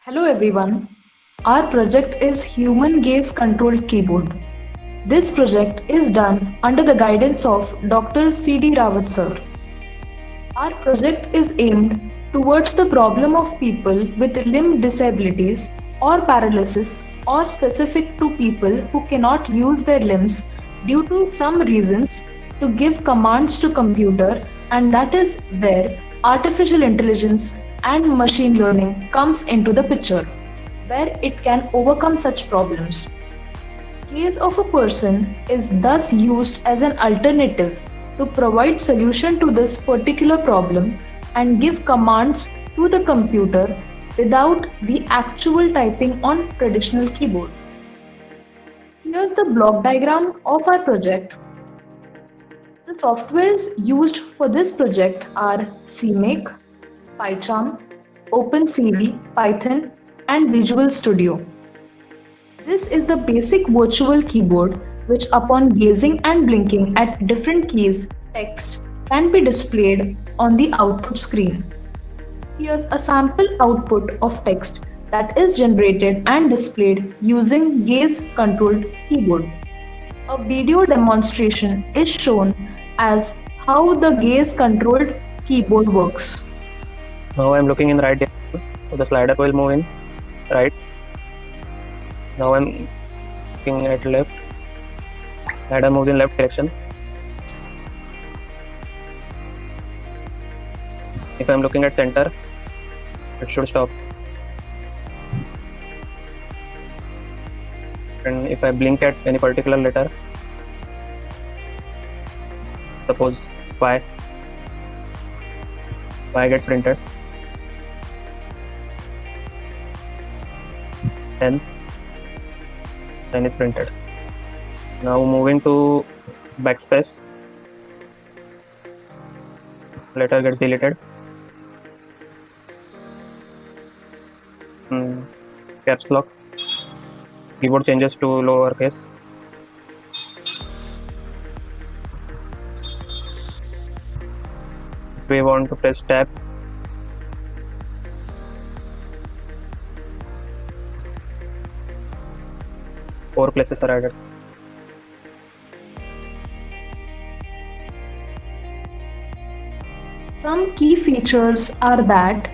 Hello everyone. Our project is Human Gaze Controlled Keyboard. This project is done under the guidance of Dr. C.D. Rawat sir. Our project is aimed towards the problem of people with limb disabilities or paralysis or specific to people who cannot use their limbs due to some reasons to give commands to computer, and that is where artificial intelligence and machine learning comes into the picture, where it can overcome such problems. Case of a person is thus used as an alternative to provide solution to this particular problem and give commands to the computer without the actual typing on traditional keyboard. Here's the block diagram of our project. The softwares used for this project are CMake, PyCharm, OpenCV, Python, and Visual Studio. This is the basic virtual keyboard which upon gazing and blinking at different keys, text can be displayed on the output screen. Here's a sample output of text that is generated and displayed using gaze controlled keyboard. A video demonstration is shown as how the gaze controlled keyboard works. Now I'm looking in the right direction, so the slider will move in right. Now I'm looking at left, slider moves in left direction. If I'm looking at center, it should stop. And if I blink at any particular letter, suppose Y gets printed. N is printed. Now moving to backspace, letter gets deleted. Caps lock, keyboard changes to lowercase. We want to press tab. Four places are added. Some key features are that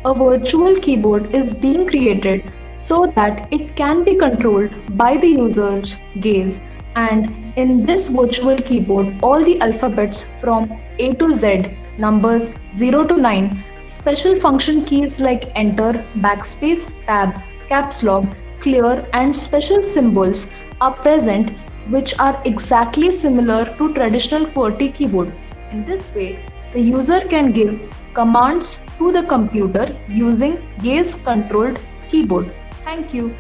a virtual keyboard is being created so that it can be controlled by the user's gaze, and in this virtual keyboard all the alphabets from A to Z, numbers 0 to 9, special function keys like enter, backspace, tab, caps lock, clear and special symbols are present which are exactly similar to traditional QWERTY keyboard. In this way, the user can give commands to the computer using gaze controlled keyboard. Thank you.